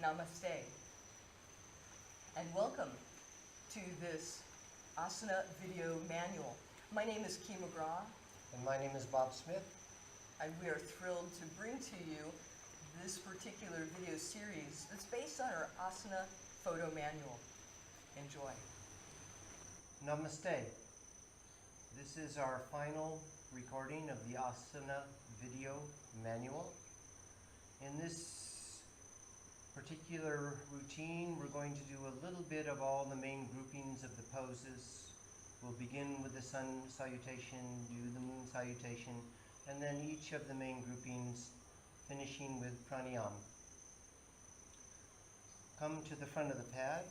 Namaste. And welcome to this Asana video manual. My name is McGraw. And my name is Bob Smith. And we are thrilled to bring to you this particular video series that's based on our Asana photo manual. Enjoy. Namaste. This is our final recording of the Asana video manual. In this particular routine, we're going to do a little bit of all the main groupings of the poses. We'll begin with the sun salutation, do the moon salutation, and then each of the main groupings, finishing with Pranayama. Come to the front of the pad.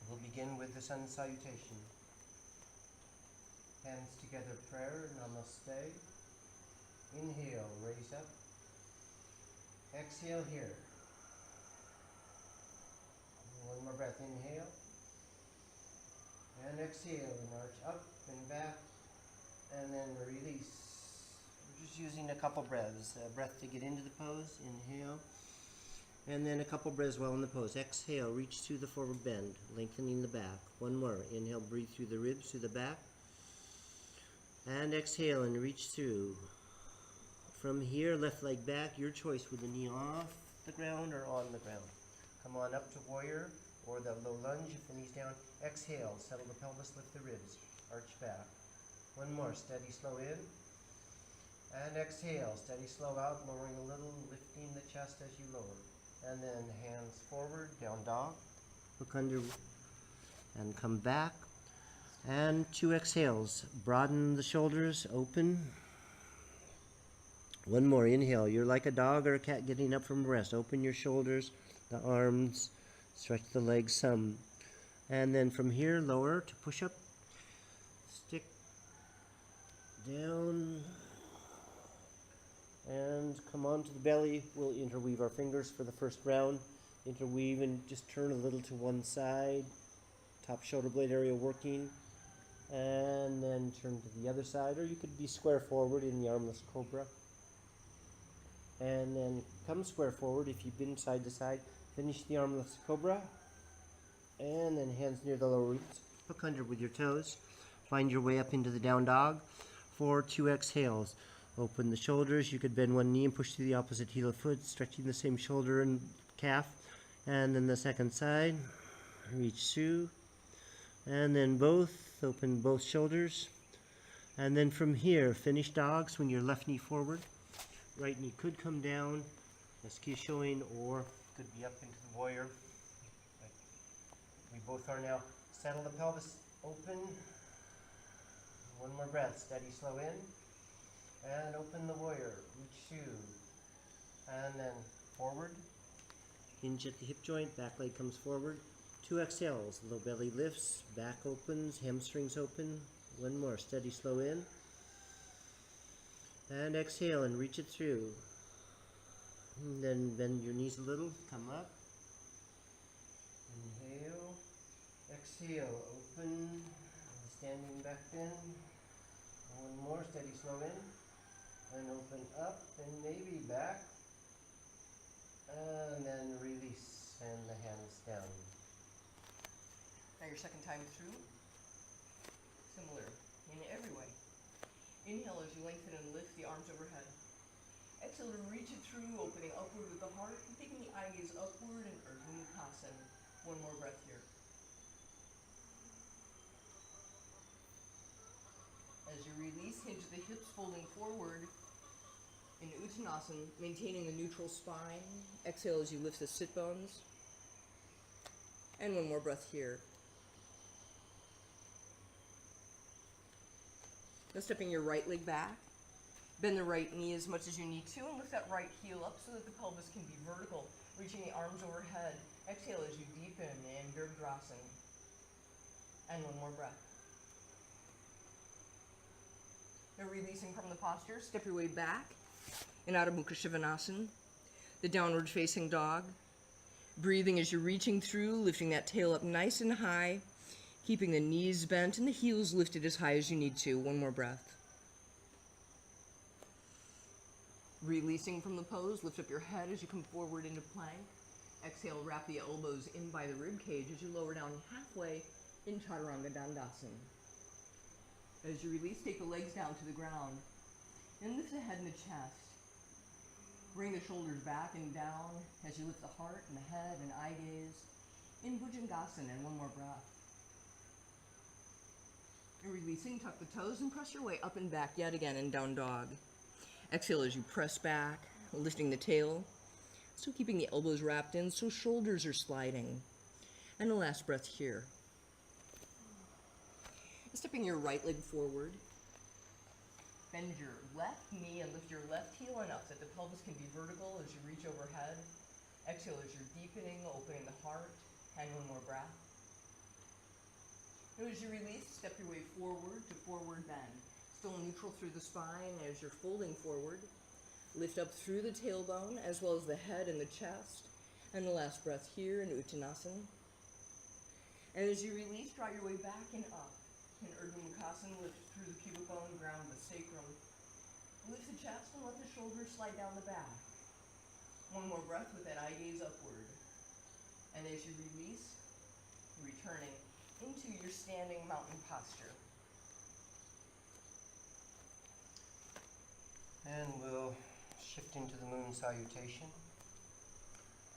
We'll begin with the sun salutation. Hands together, prayer, namaste. Inhale, raise up. Exhale here. One more breath, inhale. And exhale, and arch up and back. And then release. We're just using a couple breaths. A breath to get into the pose, inhale. And then a couple breaths while in the pose. Exhale, reach to the forward bend, lengthening the back. One more. Inhale, breathe through the ribs, through the back. And exhale and reach through. From here, left leg back, your choice with the knee off the ground or on the ground. Come on up to warrior or the low lunge if the knee's down. Exhale, settle the pelvis, lift the ribs, arch back. One more, steady, slow in. And exhale, steady, slow out, lowering a little, lifting the chest as you lower. And then hands forward, down dog. Hook under and come back. And 2 exhales. Broaden the shoulders, open. One more, inhale. You're like a dog or a cat getting up from rest. Open your shoulders, the arms, stretch the legs some. And then from here, lower to push up. Stick down. And come on to the belly. We'll interweave our fingers for the first round. Interweave and just turn a little to one side. Top shoulder blade area working. And then turn to the other side, or you could be square forward in the armless cobra. And then come square forward if you've been side to side. Finish the armless cobra. And then hands near the lower ribs. Hook under with your toes. Find your way up into the down dog for 2 exhales. Open the shoulders. You could bend one knee and push to the opposite heel of foot, stretching the same shoulder and calf. And then the second side. Reach through. And then both. Open both shoulders. And then from here, finish dog. Swing your left knee forward. Right knee could come down, as key showing, or could be up into the warrior. We both are now. Settle the pelvis open. One more breath. Steady, slow in. And open the warrior. Reach through. And then forward. Hinge at the hip joint. Back leg comes forward. 2 exhales. Low belly lifts. Back opens. Hamstrings open. One more. Steady, slow in. And exhale and reach it through. And then bend your knees a little. Come up. Inhale. Exhale. Open. Standing back bend. One more. Steady, slow in. And open up and maybe back. And then release. And the hands down. Now your second time through. Similar in every way. Inhale as you lengthen and lift the arms overhead. Exhale to reach it through, opening upward with the heart, and taking the eye gaze upward in Urdhva Mukhasan. One more breath here. As you release, hinge the hips, folding forward in Uttanasana, maintaining the neutral spine. Exhale as you lift the sit bones. And one more breath here. Now stepping your right leg back. Bend the right knee as much as you need to and lift that right heel up so that the pelvis can be vertical, reaching the arms overhead. Exhale as you deepen in Virdrasana. And one more breath. Now releasing from the posture, step your way back in Adho Mukha Svanasana, the downward facing dog. Breathing as you're reaching through, lifting that tail up nice and high, keeping the knees bent and the heels lifted as high as you need to. One more breath. Releasing from the pose, lift up your head as you come forward into plank. Exhale, wrap the elbows in by the rib cage as you lower down halfway in Chaturanga Dandasana. As you release, take the legs down to the ground and lift the head and the chest. Bring the shoulders back and down as you lift the heart and the head and eye gaze in Bhujangasana, and one more breath. And releasing, tuck the toes and press your way up and back yet again in down dog. Exhale as you press back, lifting the tail, still keeping the elbows wrapped in so shoulders are sliding. And the last breath here. Stepping your right leg forward. Bend your left knee and lift your left heel enough that the pelvis can be vertical as you reach overhead. Exhale as you're deepening, opening the heart, and one more breath. And as you release, step your way forward to forward bend. Still neutral through the spine as you're folding forward. Lift up through the tailbone as well as the head and the chest. And the last breath here in Uttanasana. And as you release, draw your way back and up. In Urdhva Mukhasan, lift through the pubic bone, ground the sacrum. Lift the chest and let the shoulders slide down the back. One more breath with that eye gaze upward. And as you release, returning into your standing mountain posture. And we'll shift into the moon salutation.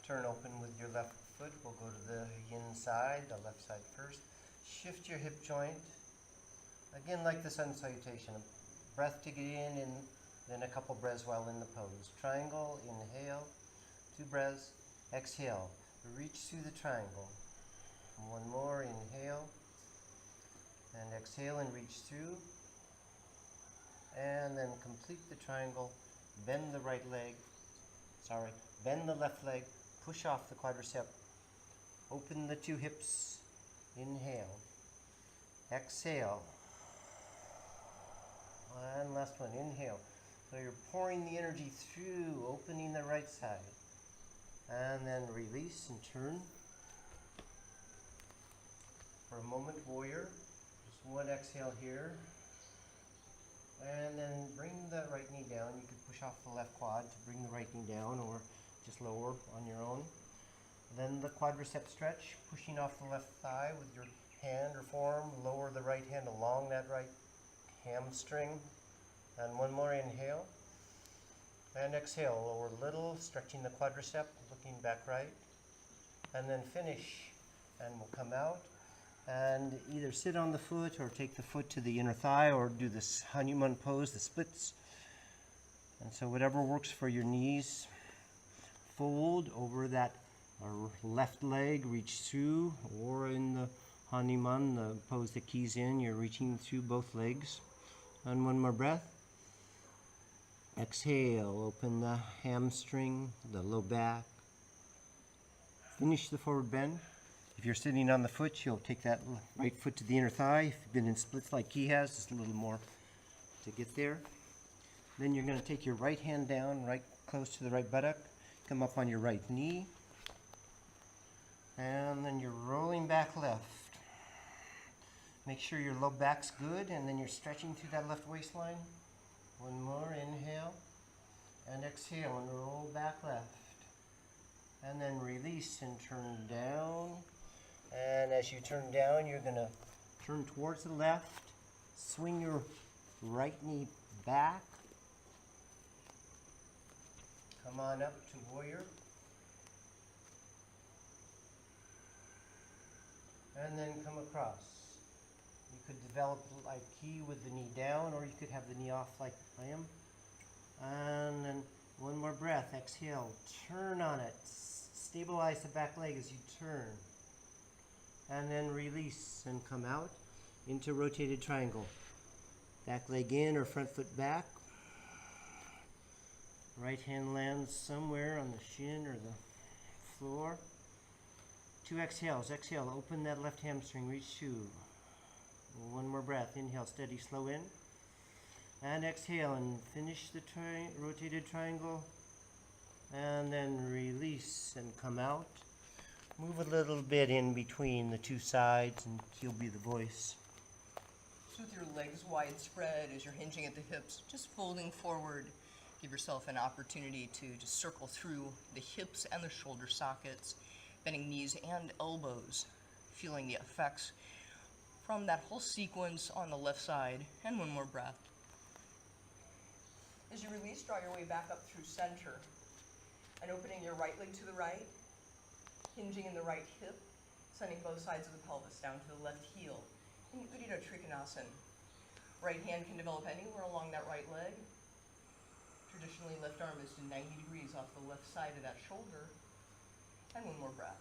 Turn open with your left foot. We'll go to the yin side, the left side first. Shift your hip joint. Again, like the sun salutation, a breath to get in and then a couple breaths while in the pose. Triangle, inhale, 2 breaths, exhale. Reach through the triangle. One more, inhale, and exhale and reach through. And then complete the triangle, bend the bend the left leg, push off the quadricep, open the 2 hips, inhale, exhale. And last one, inhale. So you're pouring the energy through, opening the right side. And then release and turn. For a moment, warrior. Just one exhale here. And then bring the right knee down. You could push off the left quad to bring the right knee down or just lower on your own. Then the quadricep stretch, pushing off the left thigh with your hand or forearm. Lower the right hand along that right hamstring. And one more inhale. And exhale, lower a little, stretching the quadricep, looking back right. And then finish. And we'll come out. And either sit on the foot or take the foot to the inner thigh or do this Hanuman pose, the splits. And so whatever works for your knees. Fold over that left leg, reach through, or in the Hanuman, the pose that keys in, you're reaching through both legs. And one more breath. Exhale, open the hamstring, the low back. Finish the forward bend. If you're sitting on the foot, you'll take that right foot to the inner thigh. If you've been in splits like he has, just a little more to get there. Then you're going to take your right hand down, right close to the right buttock. Come up on your right knee. And then you're rolling back left. Make sure your low back's good, and then you're stretching through that left waistline. One more, inhale, and exhale, and roll back left. And then release and turn down. And as you turn down, you're going to turn towards the left, swing your right knee back. Come on up to warrior. And then come across. You could develop like key with the knee down, or you could have the knee off like I am. And then one more breath. Exhale. Turn on it. Stabilize the back leg as you turn. And then release and come out into rotated triangle. Back leg in or front foot back. Right hand lands somewhere on the shin or the floor. 2 exhales. Exhale. Open that left hamstring. Reach through. One more breath. Inhale. Steady. Slow in. And exhale and finish the rotated triangle. And then release and come out. Move a little bit in between the 2 sides and he'll be the voice. So with your legs wide spread as you're hinging at the hips, just folding forward, Give yourself an opportunity to just circle through the hips and the shoulder sockets, bending knees and elbows, feeling the effects from that whole sequence on the left side, and one more breath. As you release, draw your way back up through center, and opening your right leg to the right, hinging in the right hip, sending both sides of the pelvis down to the left heel, in Uddiyana Trikonasana. Right hand can develop anywhere along that right leg. Traditionally, left arm is to 90 degrees off the left side of that shoulder, and one more breath.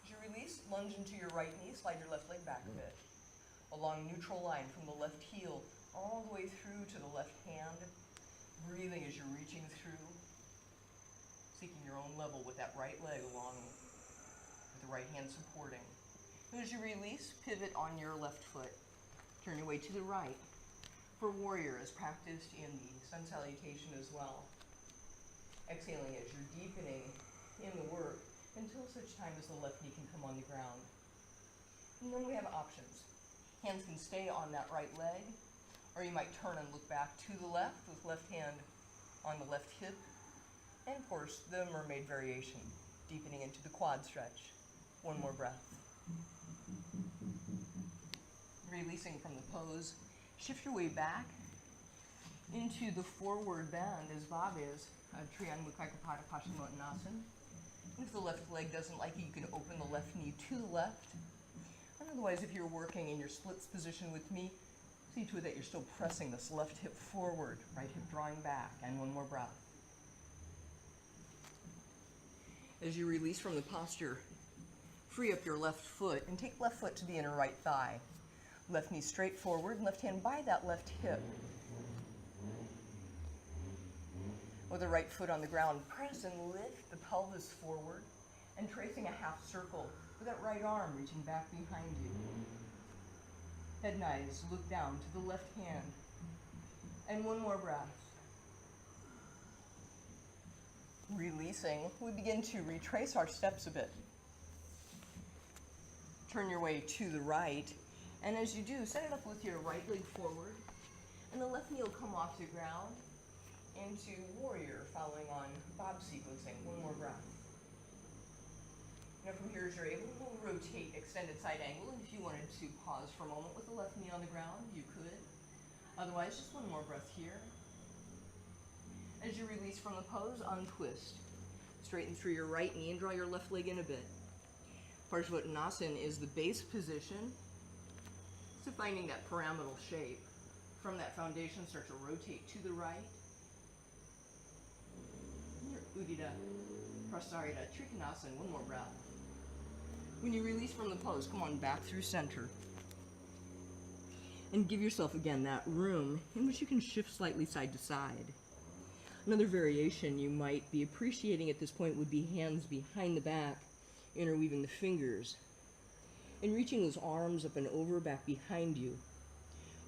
As you release, lunge into your right knee, slide your left leg back a bit. Along neutral line from the left heel all the way through to the left hand, breathing as you're reaching through, seeking your own level with that right leg along with the right hand supporting. And as you release, pivot on your left foot. Turn your way to the right for warrior as practiced in the sun salutation as well. Exhaling as you're deepening in the work until such time as the left knee can come on the ground. And then we have options. Hands can stay on that right leg, or you might turn and look back to the left with left hand on the left hip. And of course, the mermaid variation, deepening into the quad stretch. One more breath. Releasing from the pose, shift your way back into the forward bend as Bob is, Triangle Kaikapada Paschimottanasana. If the left leg doesn't like it, you can open the left knee to the left. And otherwise, if you're working in your splits position with me, see to it that you're still pressing this left hip forward, right hip drawing back, and one more breath. As you release from the posture, free up your left foot and take left foot to the inner right thigh. Left knee straight forward, and left hand by that left hip. With the right foot on the ground, press and lift the pelvis forward and tracing a half circle with that right arm reaching back behind you. Head and eyes look down to the left hand. And one more breath. Releasing, we begin to retrace our steps a bit. Turn your way to the right, and as you do, set it up with your right leg forward, and the left knee will come off the ground into warrior, following on bob sequencing. One more breath. Now from here, as you're able, we'll rotate extended side angle, and if you wanted to pause for a moment with the left knee on the ground, you could. Otherwise, just one more breath here. As you release from the pose, untwist. Straighten through your right knee and draw your left leg in a bit. Paschimottanasana is the base position. So finding that pyramidal shape. From that foundation, start to rotate to the right. Your Uddiyana Prasarita Trikonasana, one more breath. When you release from the pose, come on back through center. And give yourself again that room in which you can shift slightly side to side. Another variation you might be appreciating at this point would be hands behind the back, interweaving the fingers, and reaching those arms up and over back behind you,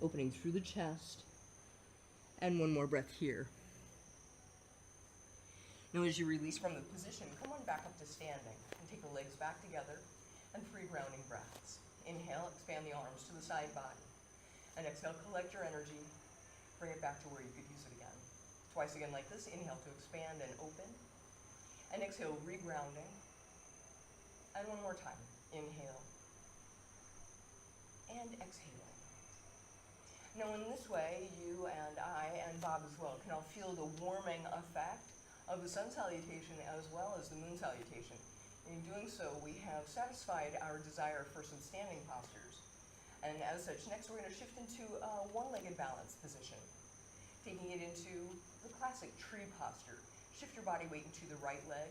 opening through the chest, and one more breath here. Now as you release from the position, come on back up to standing, and take the legs back together, and 3 grounding breaths. Inhale, expand the arms to the side body, and exhale, collect your energy, bring it back to where you could use it again. Twice again like this, inhale to expand and open, and exhale, regrounding, and one more time, inhale, and exhaling. Now in this way, you and I, and Bob as well, can all feel the warming effect of the sun salutation as well as the moon salutation. In doing so, we have satisfied our desire for some standing postures. And as such, next we're going to shift into a one-legged balance position, taking it into the classic tree posture. Shift your body weight into the right leg.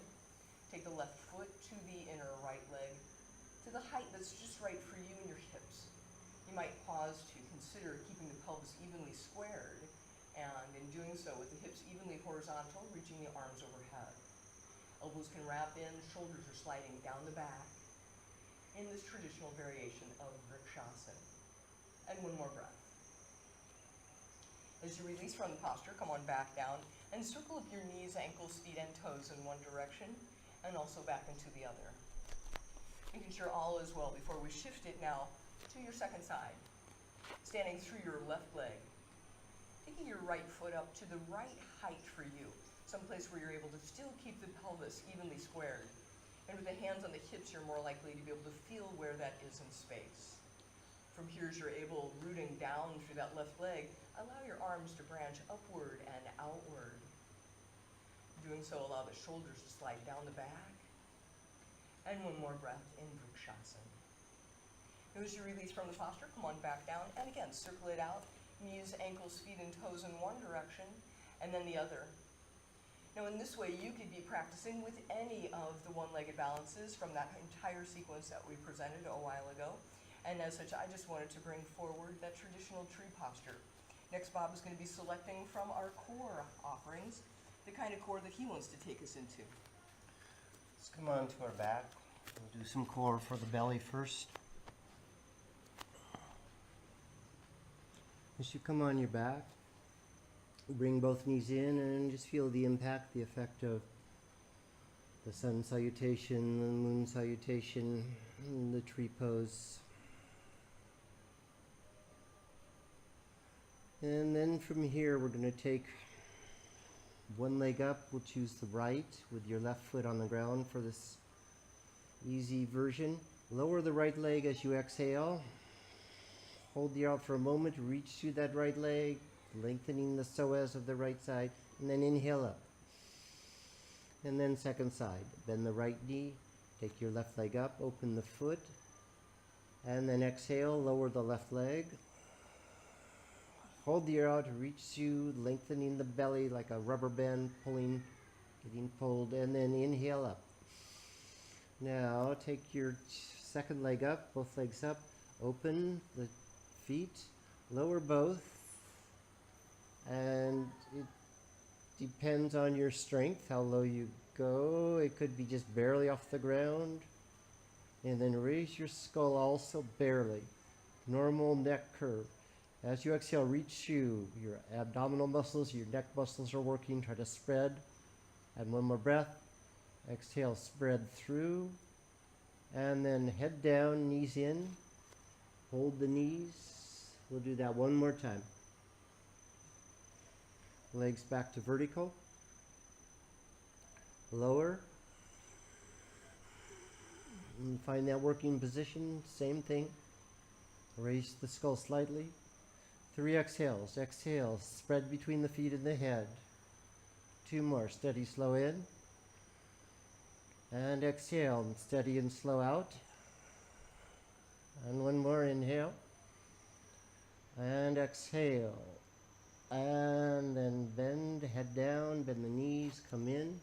Take the left foot to the inner right leg, to the height that's just right for you and your hips. You might pause to consider keeping the pelvis evenly squared, and in doing so, with the hips evenly horizontal, reaching the arms overhead. Elbows can wrap in, shoulders are sliding down the back, in this traditional variation of Vrikshasana. And one more breath. As you release from the posture, come on back down and circle up your knees, ankles, feet, and toes in one direction and also back into the other. Making sure all is well before we shift it now to your second side. Standing through your left leg. Taking your right foot up to the right height for you, someplace where you're able to still keep the pelvis evenly squared. And with the hands on the hips, you're more likely to be able to feel where that is in space. From here, as you're able, rooting down through that left leg, allow your arms to branch upward and outward. Doing so, allow the shoulders to slide down the back. And one more breath in Vrikshasana. Now, as you release from the posture, come on back down, and again, circle it out. Knees, ankles, feet, and toes in one direction, and then the other. Now, in this way, you could be practicing with any of the one-legged balances from that entire sequence that we presented a while ago. And as such, I just wanted to bring forward that traditional tree posture. Next, Bob is going to be selecting from our core offerings, the kind of core that he wants to take us into. Let's come on to our back. We'll do some core for the belly first. As you come on your back, bring both knees in and just feel the impact, the effect of the sun salutation, the moon salutation, and the tree pose. And then from here, we're going to take one leg up. We'll choose the right with your left foot on the ground for this easy version. Lower the right leg as you exhale. Hold the out for a moment, reach through that right leg, lengthening the psoas of the right side, and then inhale up. And then second side, bend the right knee, take your left leg up, open the foot, and then exhale, lower the left leg. Hold the air out, reach through, lengthening the belly like a rubber band, pulling, getting pulled, and then inhale up. Now take your second leg up, both legs up, open the feet, lower both, and it depends on your strength, how low you go. It could be just barely off the ground, and then raise your skull also barely. Normal neck curve. As you exhale, reach through. Your abdominal muscles, your neck muscles are working. Try to spread. And one more breath. Exhale, spread through. And then head down, knees in. Hold the knees. We'll do that one more time. Legs back to vertical. Lower. And find that working position. Same thing. Raise the skull slightly. 3 exhales. Exhale. Spread between the feet and the head. 2 more. Steady, slow in. And exhale. Steady and slow out. And one more. Inhale. And exhale. And then bend, head down, bend the knees, come in.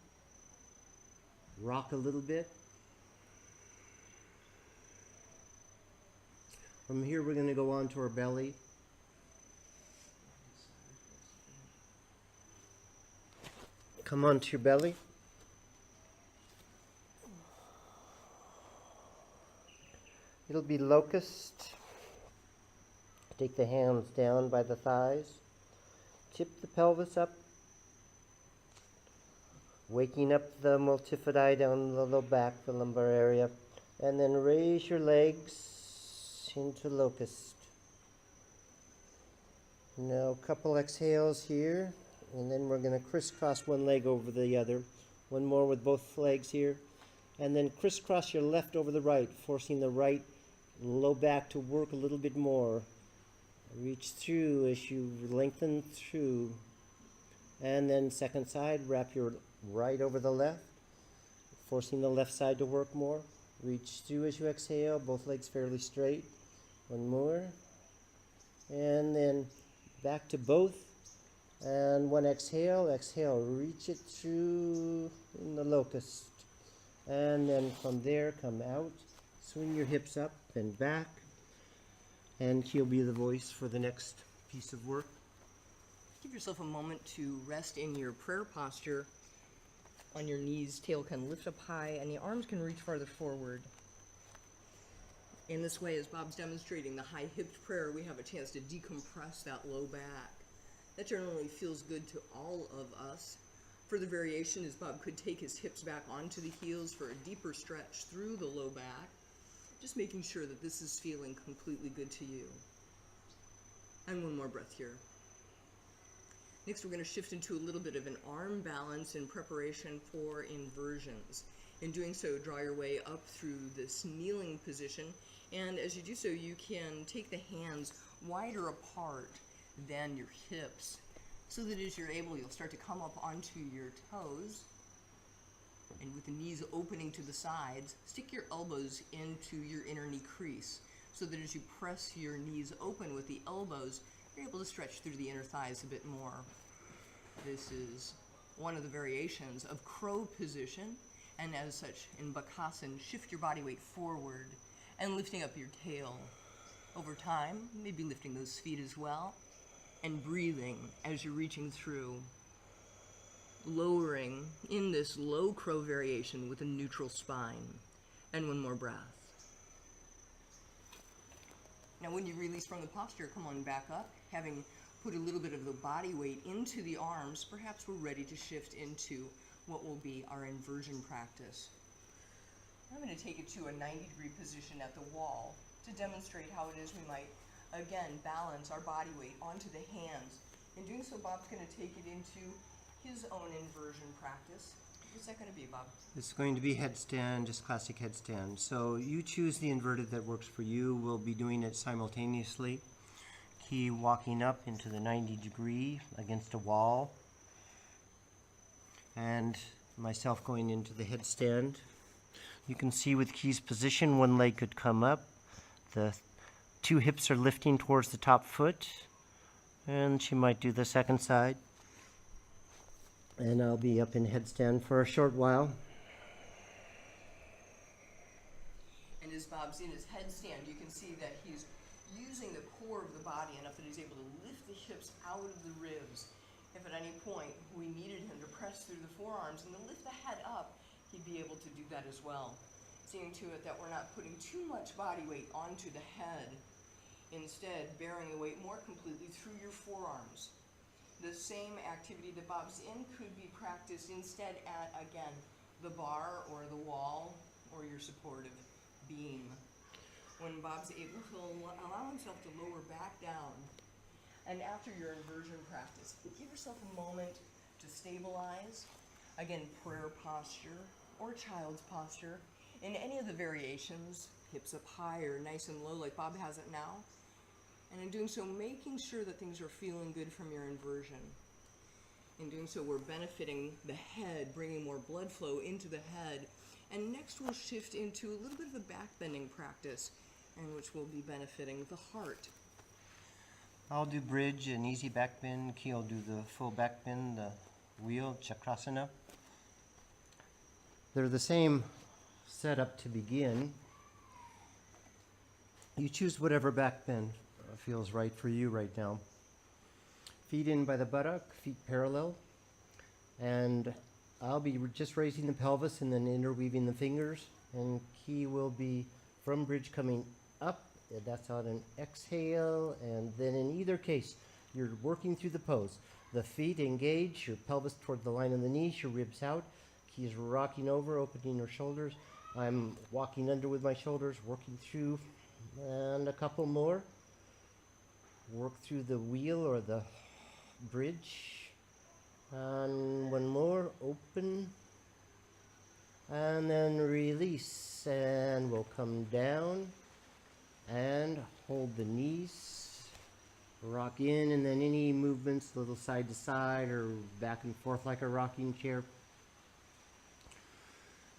Rock a little bit. From here we're going to go on to our belly. Come onto your belly. It'll be locust. Take the hands down by the thighs. Tip the pelvis up. Waking up the multifidi down the low back, the lumbar area. And then raise your legs into locust. Now a couple exhales here. And then we're going to crisscross one leg over the other. One more with both legs here. And then crisscross your left over the right, forcing the right low back to work a little bit more. Reach through as you lengthen through. And then second side, wrap your right over the left, forcing the left side to work more. Reach through as you exhale, both legs fairly straight. One more. And then back to both. And one exhale, exhale, reach it through in the locust. And then from there, come out, swing your hips up and back. And he'll be the voice for the next piece of work. Give yourself a moment to rest in your prayer posture. On your knees, tail can lift up high, and the arms can reach farther forward. In this way, as Bob's demonstrating the high-hipped prayer, we have a chance to decompress that low back. That generally feels good to all of us. Further variation is Bob could take his hips back onto the heels for a deeper stretch through the low back, just making sure that this is feeling completely good to you. And one more breath here. Next, we're going to shift into a little bit of an arm balance in preparation for inversions. In doing so, draw your way up through this kneeling position, and as you do so, you can take the hands wider apart than your hips, so that as you're able, you'll start to come up onto your toes, and with the knees opening to the sides, stick your elbows into your inner knee crease, so that as you press your knees open with the elbows, you're able to stretch through the inner thighs a bit more. This is one of the variations of crow position, and as such, in Bakasana, shift your body weight forward and lifting up your tail. Over time, maybe lifting those feet as well, and breathing as you're reaching through, lowering in this low crow variation with a neutral spine. And one more breath. Now when you release from the posture, come on back up, having put a little bit of the body weight into the arms. Perhaps we're ready to shift into what will be our inversion practice. I'm going to take it to a 90-degree position at the wall to demonstrate how it is we might, again, balance our body weight onto the hands. In doing so, Bob's going to take it into his own inversion practice. What's that going to be, Bob? It's going to be headstand, just classic headstand. So you choose the inverted that works for you. We'll be doing it simultaneously. Key walking up into the 90 degree against a wall, and myself going into the headstand. You can see with Key's position, one leg could come up. The two hips are lifting towards the top foot, and she might do the second side. And I'll be up in headstand for a short while. And as Bob's in his headstand, you can see that he's using the core of the body enough that he's able to lift the hips out of the ribs. If at any point we needed him to press through the forearms and to lift the head up, he'd be able to do that as well. Seeing to it that we're not putting too much body weight onto the head. Instead, bearing the weight more completely through your forearms. The same activity that Bob's in could be practiced instead at, again, the bar or the wall or your supportive beam. When Bob's able, he'll allow himself to lower back down. And after your inversion practice, give yourself a moment to stabilize. Again, prayer posture or child's posture. In any of the variations, hips up high or nice and low like Bob has it now. And in doing so, making sure that things are feeling good from your inversion. In doing so, we're benefiting the head, bringing more blood flow into the head. And next we'll shift into a little bit of a back bending practice, in which we'll be benefiting the heart. I'll do bridge and easy back bend. Key will do the full back bend, the wheel, chakrasana. They're the same setup to begin. You choose whatever back bend feels right for you right now. Feet in by the buttock, feet parallel. And I'll be just raising the pelvis and then interweaving the fingers. And Key will be from bridge coming up. That's on an exhale. And then in either case, you're working through the pose. The feet engage, your pelvis toward the line of the knees, your ribs out. Key is rocking over, opening her shoulders. I'm walking under with my shoulders, working through. And a couple more. Work through the wheel or the bridge. And one more, open. And then release. And we'll come down and hold the knees. Rock in, and then any movements, a little side to side or back and forth like a rocking chair.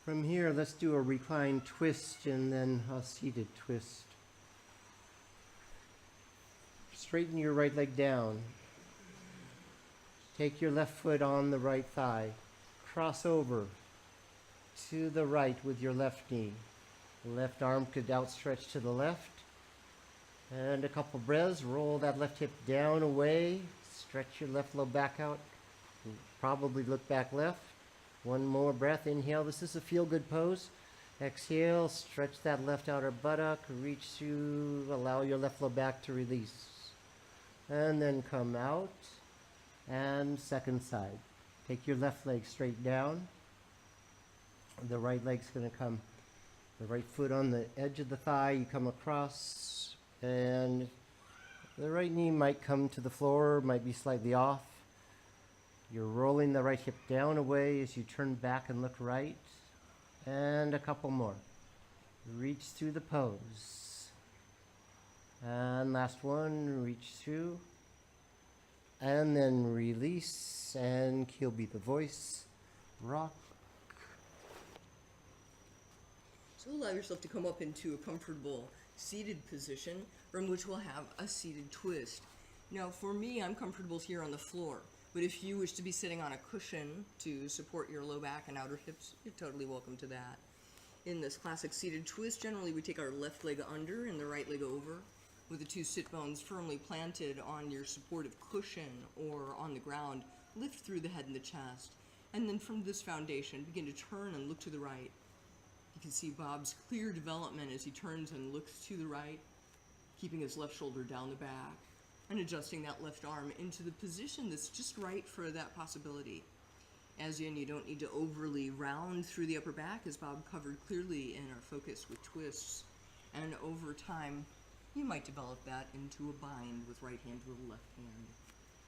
From here, let's do a reclined twist and then a seated twist. Straighten your right leg down. Take your left foot on the right thigh. Cross over to the right with your left knee. Left arm could outstretch to the left. And a couple breaths. Roll that left hip down, away. Stretch your left low back out. Probably look back left. One more breath. Inhale. This is a feel-good pose. Exhale. Stretch that left outer buttock. Reach through. Allow your left low back to release. And then come out. And second side. Take your left leg straight down. The right leg's going to come. The right foot on the edge of the thigh. You come across. And the right knee might come to the floor. Might be slightly off. You're rolling the right hip down away as you turn back and look right. And a couple more. Reach through the pose. And last one, reach through. And then release, and he'll be the voice. Rock. So allow yourself to come up into a comfortable seated position from which we'll have a seated twist. Now for me, I'm comfortable here on the floor, but if you wish to be sitting on a cushion to support your low back and outer hips, you're totally welcome to that. In this classic seated twist, generally we take our left leg under and the right leg over, with the two sit bones firmly planted on your supportive cushion or on the ground. Lift through the head and the chest, and then from this foundation, begin to turn and look to the right. You can see Bob's clear development as he turns and looks to the right, keeping his left shoulder down the back, and adjusting that left arm into the position that's just right for that possibility. As in, you don't need to overly round through the upper back, as Bob covered clearly in our focus with twists. And over time, you might develop that into a bind with right hand to the left hand.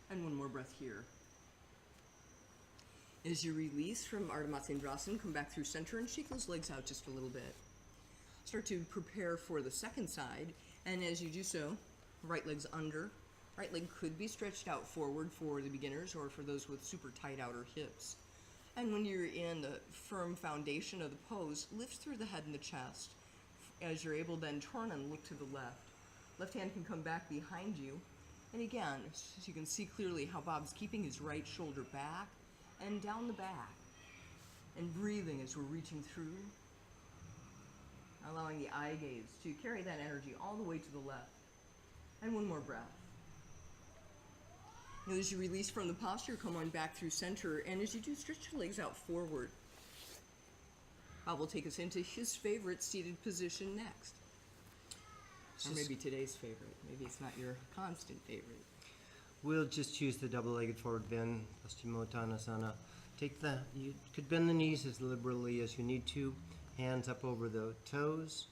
And one more breath here. As you release from Ardha Matsyendrasana, come back through center and shake those legs out just a little bit. Start to prepare for the second side, and as you do so, right leg's under. Right leg could be stretched out forward for the beginners or for those with super tight outer hips. And when you're in the firm foundation of the pose, lift through the head and the chest. As you're able, then turn and look to the left. Left hand can come back behind you. And again, as you can see clearly how Bob's keeping his right shoulder back and down the back. And breathing as we're reaching through. Allowing the eye gaze to carry that energy all the way to the left. And one more breath. Now as you release from the posture, come on back through center, and as you do, stretch your legs out forward. Bob will take us into his favorite seated position next. Or maybe today's favorite. Maybe it's not your constant favorite. We'll just choose the double-legged forward bend, Paschimottanasana. You could bend the knees as liberally as you need to. Hands up over the toes.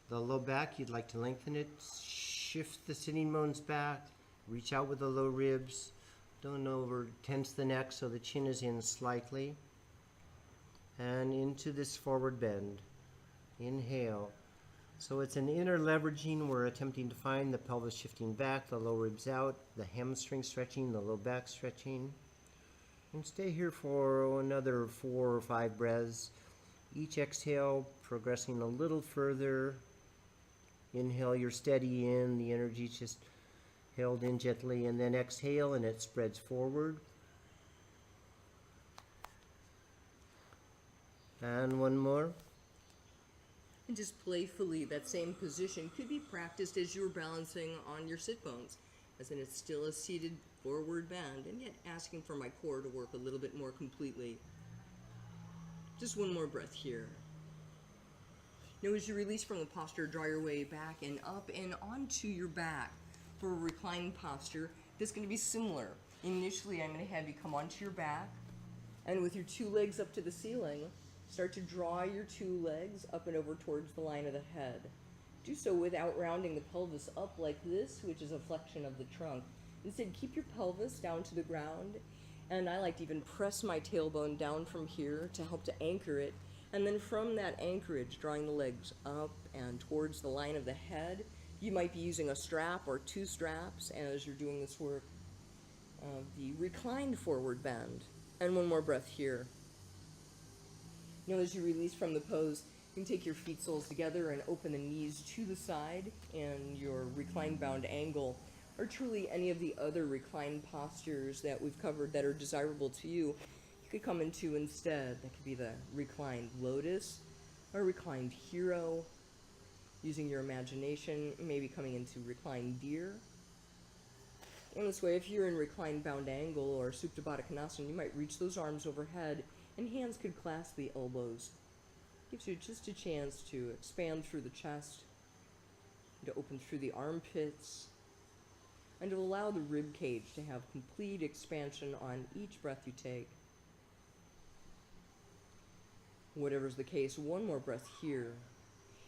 The low back, you'd like to lengthen it. Shift the sitting bones back. Reach out with the low ribs. Don't over tense the neck so the chin is in slightly. And into this forward bend. Inhale. So it's an inner leveraging. We're attempting to find the pelvis shifting back, the low ribs out, the hamstring stretching, the low back stretching. And stay here for another 4 or 5 breaths. Each exhale, progressing a little further. Inhale, you're steady in, the energy just held in gently, and then exhale and it spreads forward. And one more. And just playfully, that same position could be practiced as you're balancing on your sit bones, as in it's still a seated forward bend, and yet asking for my core to work a little bit more completely. Just one more breath here. Now as you release from the posture, draw your way back and up and onto your back. For a reclined posture, that's going to be similar. Initially, I'm going to have you come onto your back, and with your 2 legs up to the ceiling, start to draw your 2 legs up and over towards the line of the head. Do so without rounding the pelvis up like this, which is a flexion of the trunk. Instead, keep your pelvis down to the ground, and I like to even press my tailbone down from here to help to anchor it, and then from that anchorage, drawing the legs up and towards the line of the head. You might be using a strap or 2 straps as you're doing this work. The reclined forward bend. And one more breath here. Now as you release from the pose, you can take your feet soles together and open the knees to the side in your reclined bound angle, or truly any of the other reclined postures that we've covered that are desirable to you. You could come into instead. That could be the reclined lotus or reclined hero. Using your imagination, maybe coming into reclined deer. In this way, if you're in reclined bound angle or Supta Baddha Konasana, you might reach those arms overhead and hands could clasp the elbows. Gives you just a chance to expand through the chest, to open through the armpits, and to allow the rib cage to have complete expansion on each breath you take. Whatever's the case, one more breath here.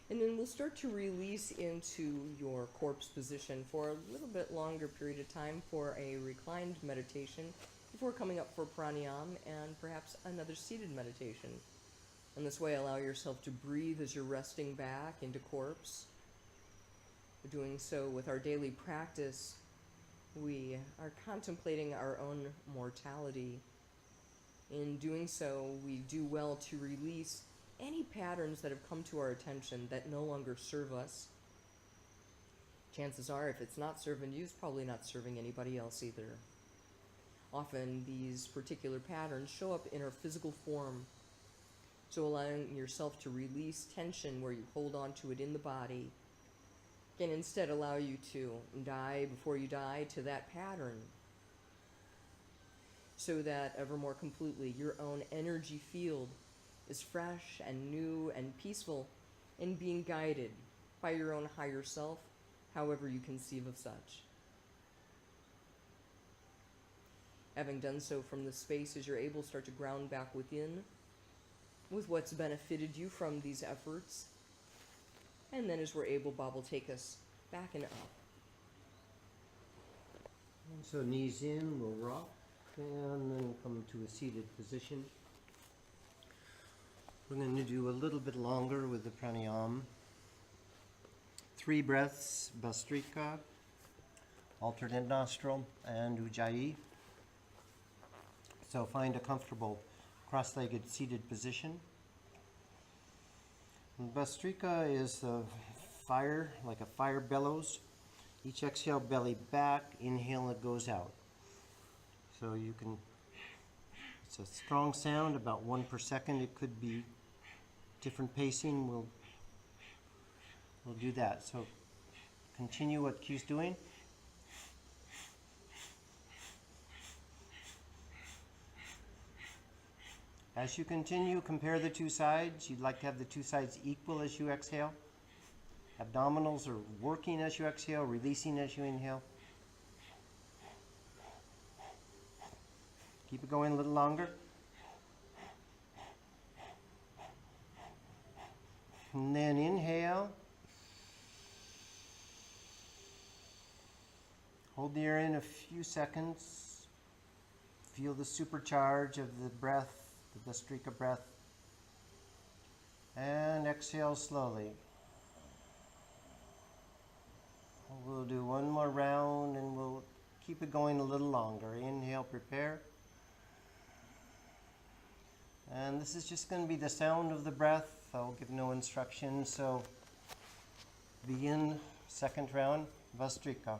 And then we'll start to release into your corpse position for a little bit longer period of time for a reclined meditation. before coming up for pranayama and perhaps another seated meditation. In this way, allow yourself to breathe as you're resting back into corpse. Doing so with our daily practice, we are contemplating our own mortality. In doing so, we do well to release any patterns that have come to our attention that no longer serve us. Chances are, if it's not serving you, it's probably not serving anybody else either. Often, these particular patterns show up in our physical form. So allowing yourself to release tension where you hold on to it in the body can instead allow you to die before you die to that pattern, so that ever more completely your own energy field is fresh and new and peaceful and being guided by your own higher self, however you conceive of such. Having done so from the space as you're able, start to ground back within with what's benefited you from these efforts. And then as we're able, Bob will take us back and up. And so knees in, we'll rock, and then come to a seated position. We're going to do a little bit longer with the pranayama. 3 breaths, Bhastrika, alternate nostril, and Ujjayi. So find a comfortable cross-legged seated position. And Bhastrika is the fire, like a fire bellows. Each exhale, belly back. Inhale, it goes out. So you can, it's a strong sound, about 1 per second. It could be different pacing. We'll do that. So continue what Q's doing. As you continue, compare the 2 sides. You'd like to have the 2 sides equal as you exhale. Abdominals are working as you exhale, releasing as you inhale. Keep it going a little longer. And then inhale. Hold the air in a few seconds. Feel the supercharge of the breath, the Bhastrika breath. And exhale slowly. We'll do one more round and we'll keep it going a little longer. Inhale, prepare. And this is just going to be the sound of the breath. I'll give no instructions. So begin second round, Bhastrika.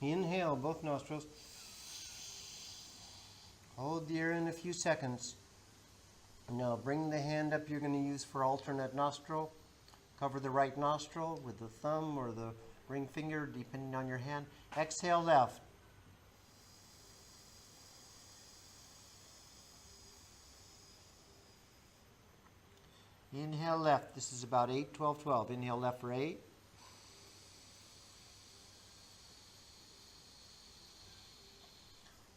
Inhale, both nostrils. Hold the air in a few seconds. Now bring the hand up you're going to use for alternate nostril. Cover the right nostril with the thumb or the ring finger, depending on your hand. Exhale left. Inhale left. This is about 8, 12, 12. Inhale left for 8.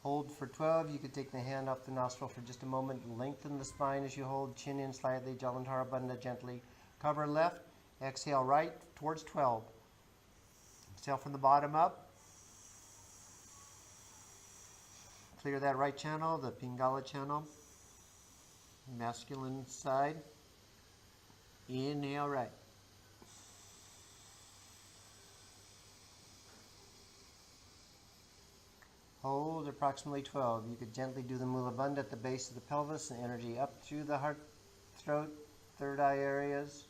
Hold for 12. You could take the hand off the nostril for just a moment. Lengthen the spine as you hold. Chin in slightly. Jalandhara Bandha gently. Cover left. Exhale right towards 12. Exhale from the bottom up. Clear that right channel, the Pingala channel. Masculine side. Inhale right. Hold approximately 12. You could gently do the Mula Bandha at the base of the pelvis and energy up through the heart, throat, third eye areas.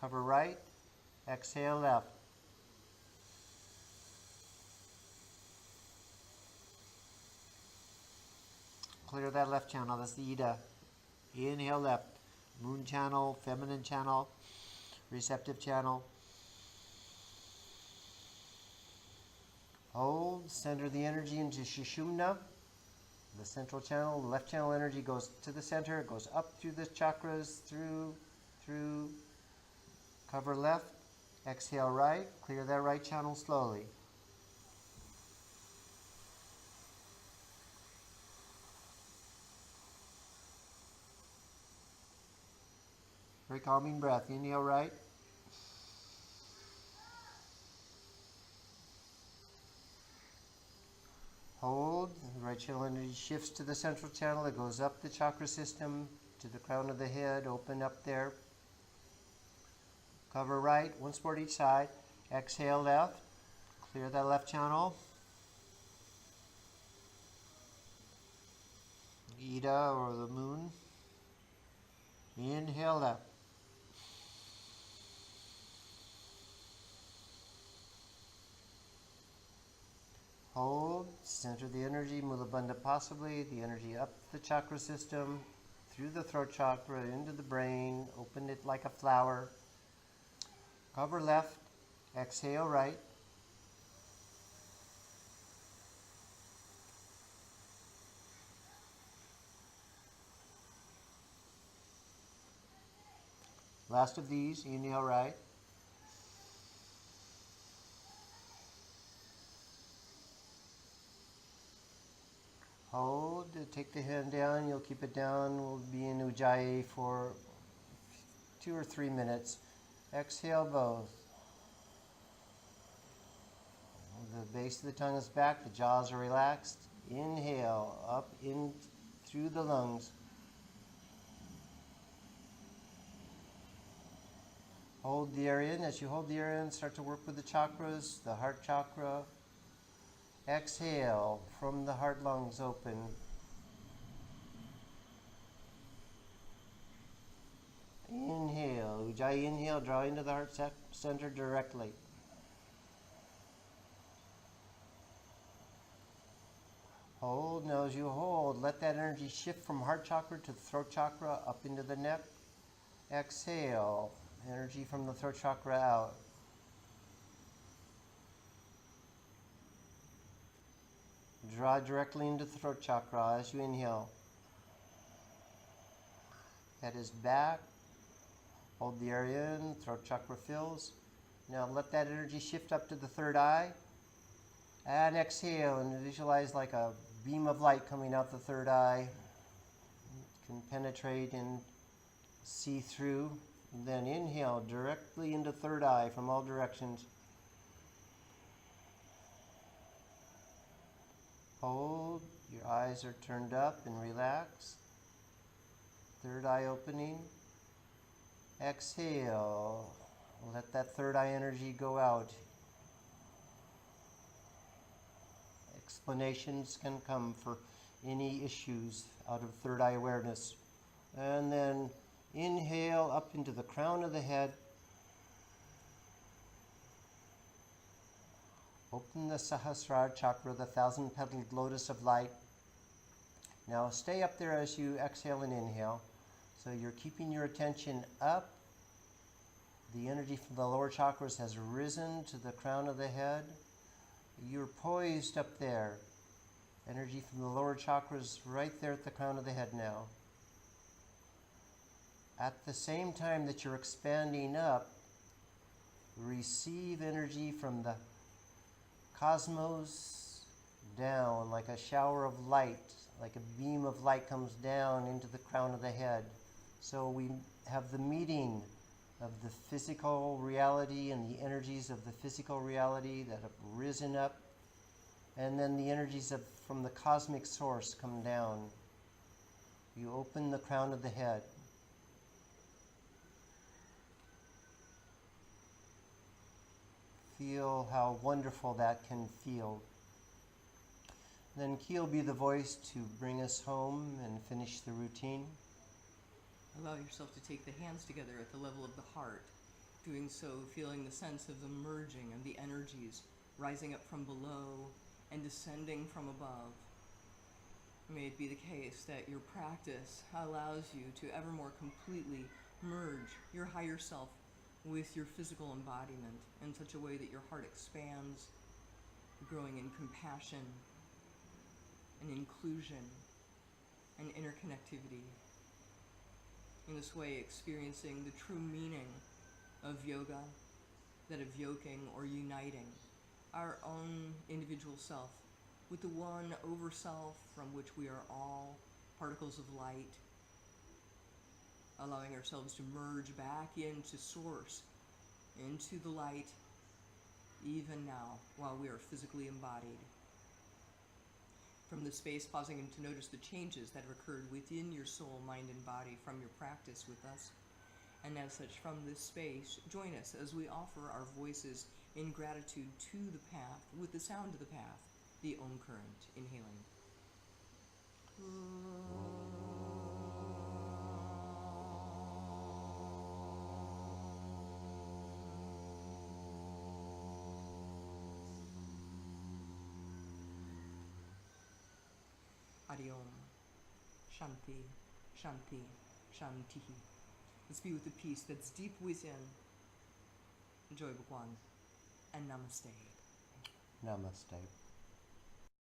Cover right. Exhale left. Clear that left channel. That's the Ida. Inhale left. Moon channel, feminine channel, receptive channel. Hold, center the energy into Sushumna. The central channel, the left channel energy goes to the center, it goes up through the chakras, through, cover left, exhale right, clear that right channel slowly. Very calming breath. Inhale right. Hold. The right channel energy shifts to the central channel. It goes up the chakra system to the crown of the head. Open up there. Cover right. Once more to each side. Exhale left. Clear that left channel. Ida or the moon. Inhale left. Hold, center the energy, Mulabandha possibly, the energy up the chakra system, through the throat chakra, into the brain, open it like a flower. Cover left, exhale right. Last of these, inhale right. Hold, take the hand down, you'll keep it down, we'll be in Ujjayi for 2 or 3 minutes. Exhale both. The base of the tongue is back, the jaws are relaxed. Inhale, up in through the lungs. Hold the air in. As you hold the air in, start to work with the chakras, the heart chakra. Exhale from the heart lungs open. Inhale. Ujjayi inhale, draw into the heart center directly. Hold. Now as you hold, let that energy shift from heart chakra to the throat chakra, up into the neck. Exhale. Energy from the throat chakra out. Draw directly into the throat chakra as you inhale. Head is back. Hold the air in, throat chakra fills. Now let that energy shift up to the third eye. And exhale and visualize like a beam of light coming out the third eye. It can penetrate and see through. And then inhale directly into third eye from all directions. Hold, your eyes are turned up and relaxed. Third eye opening. Exhale, let that third eye energy go out. Explanations can come for any issues out of third eye awareness. And then inhale up into the crown of the head. Open the Sahasrara chakra, the 1,000-petaled lotus of light. Now stay up there as you exhale and inhale. So you're keeping your attention up. The energy from the lower chakras has risen to the crown of the head. You're poised up there. Energy from the lower chakras right there at the crown of the head now. At the same time that you're expanding up, receive energy from the cosmos down like a shower of light, like a beam of light comes down into the crown of the head. So we have the meeting of the physical reality and the energies of the physical reality that have risen up, and then the energies from the cosmic source come down. You open the crown of the head. Feel how wonderful that can feel. Then Keel be the voice to bring us home and finish the routine. Allow yourself to take the hands together at the level of the heart. Doing so, feeling the sense of the merging of the energies rising up from below and descending from above. May it be the case that your practice allows you to ever more completely merge your higher self with your physical embodiment in such a way that your heart expands, growing in compassion and inclusion and interconnectivity. In this way, experiencing the true meaning of yoga, that of yoking or uniting our own individual self with the one over self from which we are all particles of light, allowing ourselves to merge back into source, into the light, even now, while we are physically embodied. From this space, pausing to notice the changes that have occurred within your soul, mind, and body from your practice with us. And as such, from this space, join us as we offer our voices in gratitude to the path, with the sound of the path, the Om current, inhaling. Adi Om. Shanti, Shanti, Shanti. Let's be with the peace that's deep within. Joy Bhagwan and Namaste. Namaste.